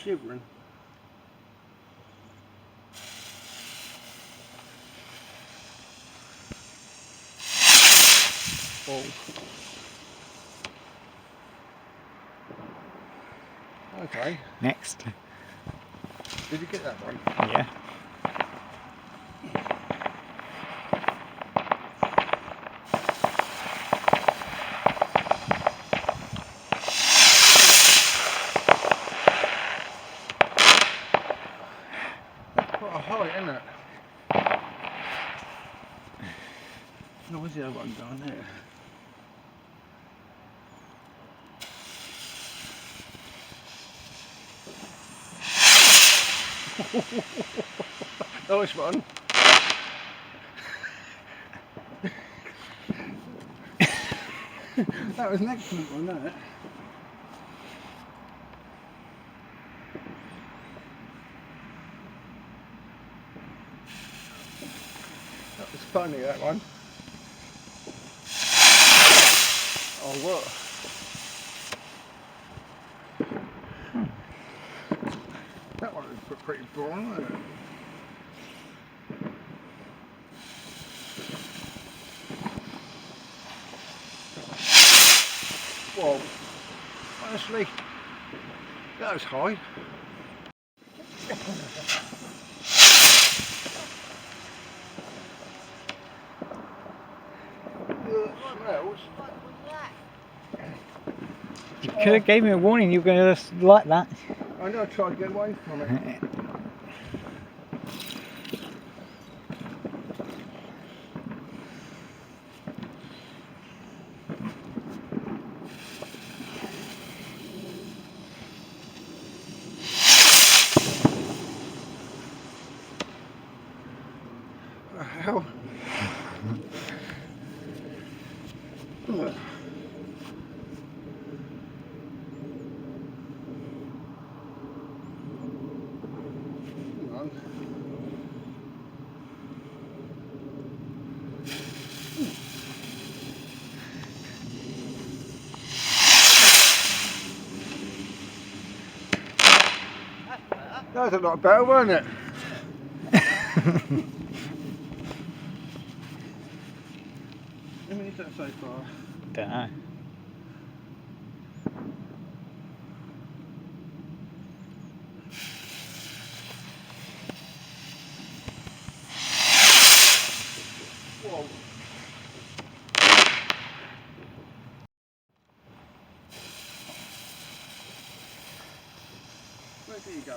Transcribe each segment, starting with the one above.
shivering. Oh. Okay. Next. Did you get that one? Yeah. That's quite a height, isn't it? No, where's the other one down there? Nice one. That was an excellent one, that. That was funny, that one. Oh, what? That one was pretty boring, wasn't it? Whoa. Honestly, that was high. Smells. You could have gave me a warning you were going to like that. I know I tried to get away from it. What the hell? Hang on. That was a lot better, wasn't it? How many is that so far? Don't know. Whoa. Where do you go?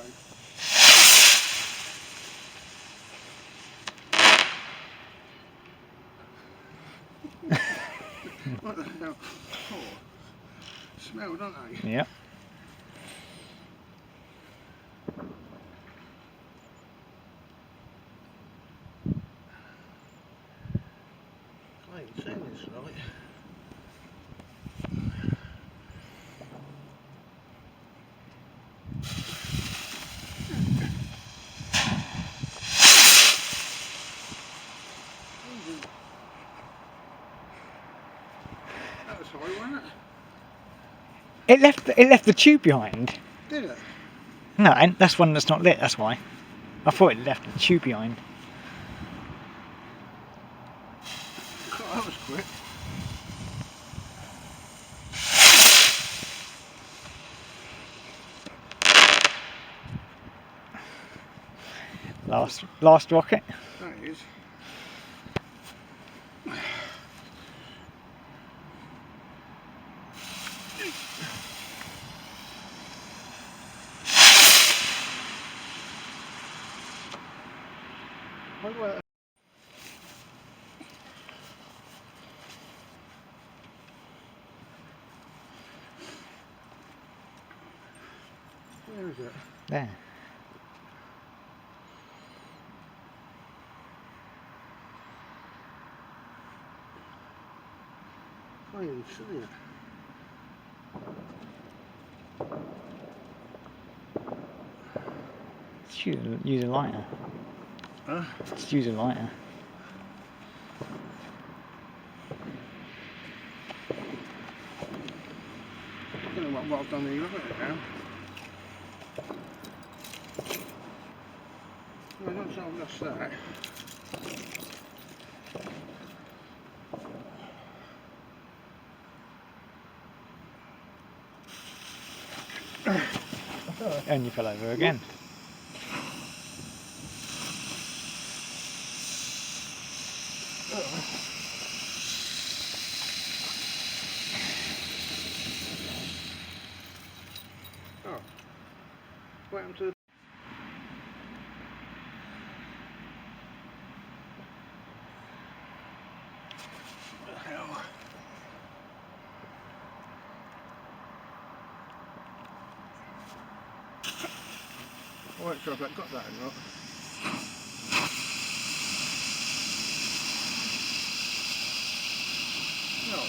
What the hell? Oh. Smell, don't they? Yep. I ain't seen this right. That was high, wasn't it? It left the tube behind. Did it? No, and that's one that's not lit, that's why. I thought it left the tube behind. God, that was quick. Last rocket. That is. Where is it? There. I can't even see it. Use a lighter. Huh? Just use a lighter. I don't know what I've done here, look at it now. So that's that. And you fell over again. Oh. What happened to the hell? I wasn't sure if I got that or not. No.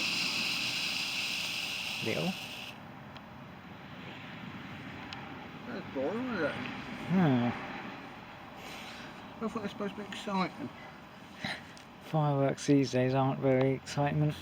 Little. That's boring, isn't it? Hmm. I thought it's supposed to be exciting. Fireworks these days aren't very excitement.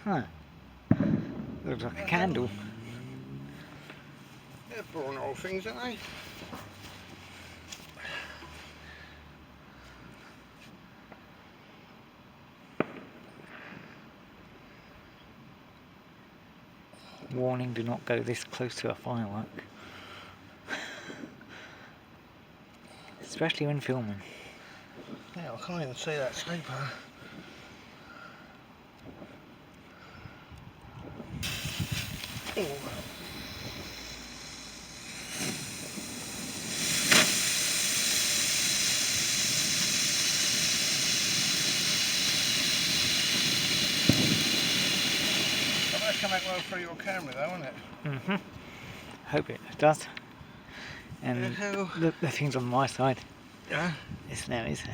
Huh. Looks like a candle. They're boring old things, aren't they? Warning, do not go this close to a firework. Especially when filming. Yeah, I can't even see that sleeper. Oh. That's come out well through your camera though, isn't it? Mm-hmm. Hope it does. And Yeah, hell. the things on my side. Yeah. It's there, is it?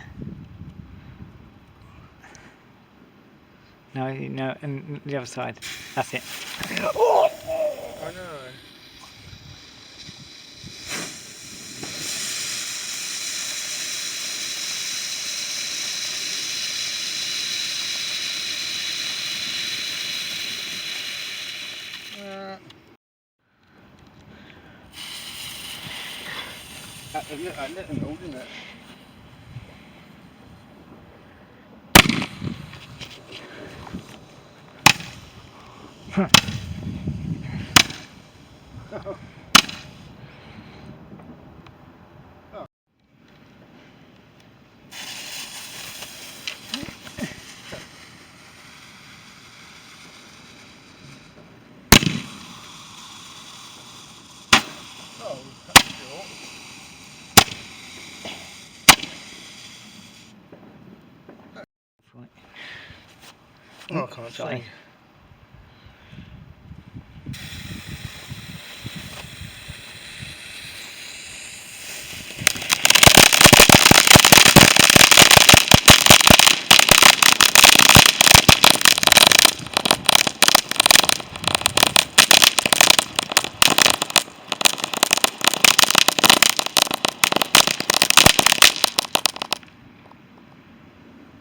No, no, and the other side. That's it. Oh! I know. I let them know, didn't it? Oh, that's short. Right. Oh, I can't Sorry. see.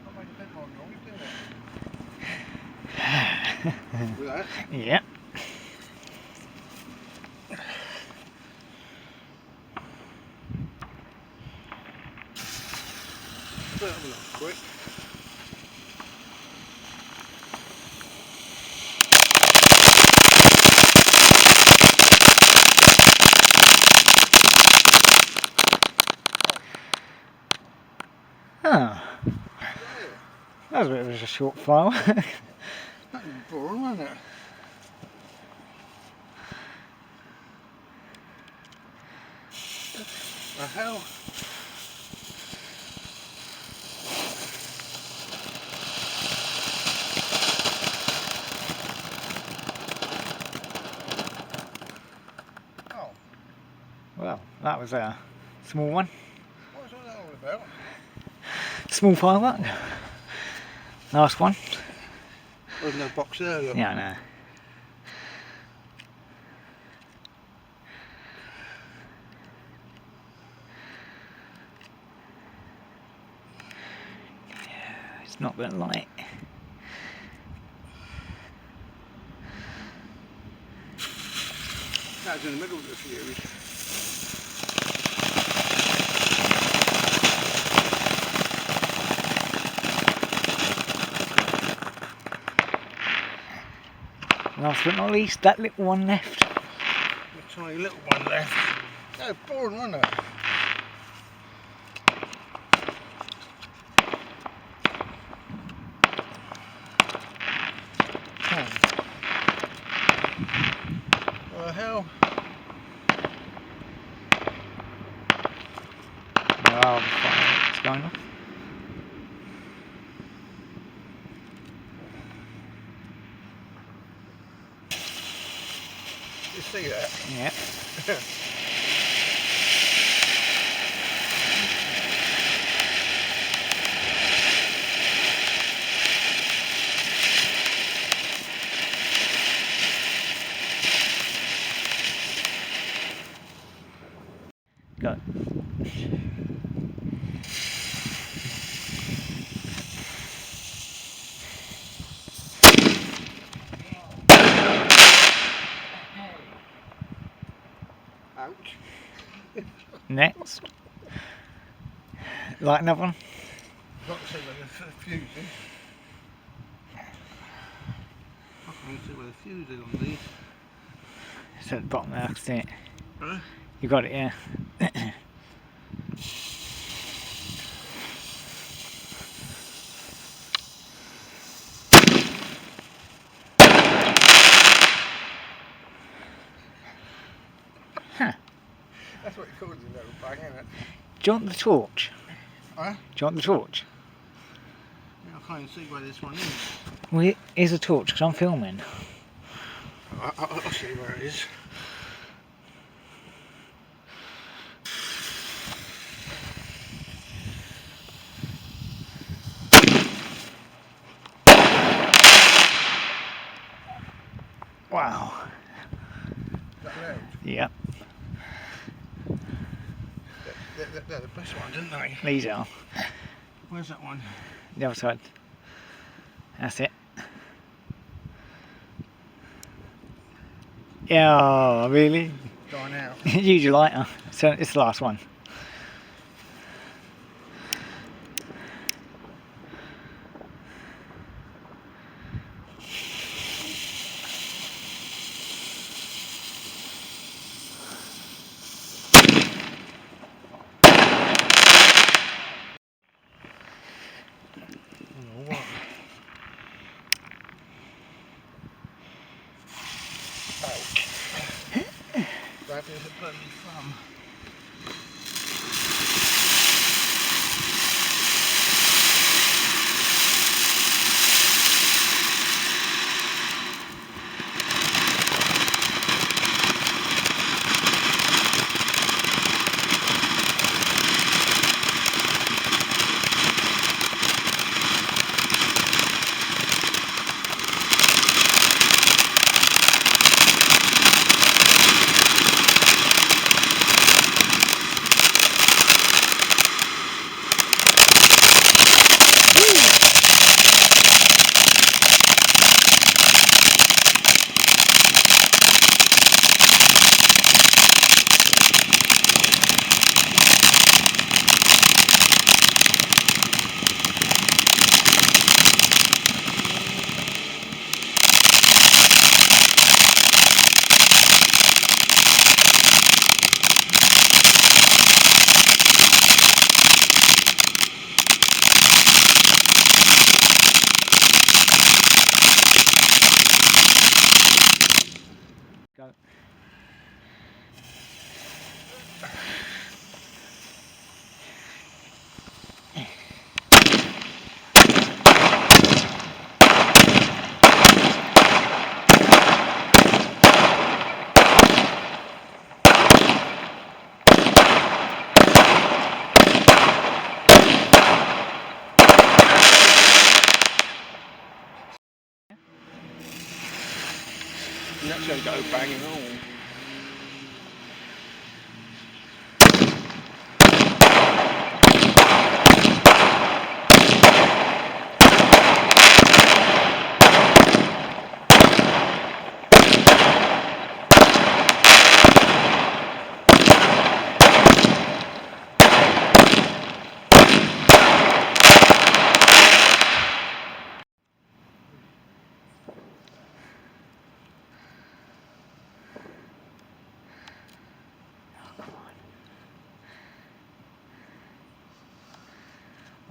That made a bit more noise, didn't it? With that. Yeah. That one off quick. Oh, Yeah. that was a bit of a short file. That was boring, wasn't it? The hell? Oh, Well, that was a small one. what was all that all about? Small firework. Last one. There was no box there, look. Yeah, I know. Not gonna lie. That's in the middle of the fuse. Last but not least, that little one left. A tiny little one left. No, boring, wasn't it? What the hell? Oh, the fireworks going off. You see that? Yeah. Go. Ouch. Next. Light another one. Got to see where the fuse is. I can't see where the fuse is on these. It's at the bottom there, I can see it. Huh? You got it, yeah. Huh. That's what you call it, a little bang, isn't it? Do you want the torch? Huh? Do you want the torch? Yeah, I can't even see where this one is. Well, here's a torch, because I'm filming. I'll see where it is. Wow. Is that loud? Yep, They're the best ones, aren't they? these are. Where's that one? The other side. That's it. Yeah, oh, really? Dying out. Use your lighter. So it's the last one. Oh, what? Ouch. That is a bloody thumb. Go. That's going to go banging on.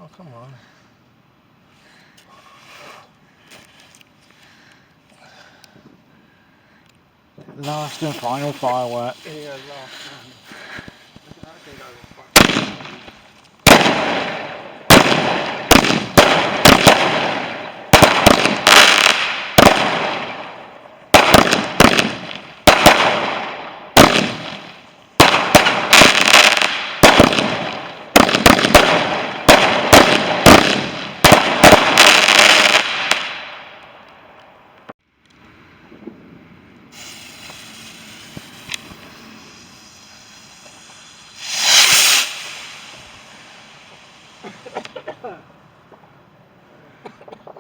Oh, come on. Last and final firework. Here you go, last one. Look at that thing over.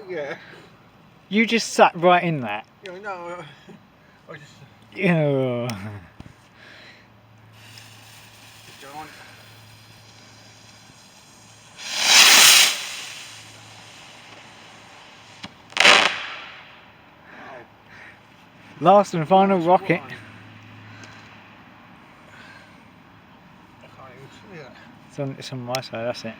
Yeah. You just sat right in that. Yeah, no. I just. Ew. John. Last and final Last rocket. one. I can't even see it. It's on my side, that's it.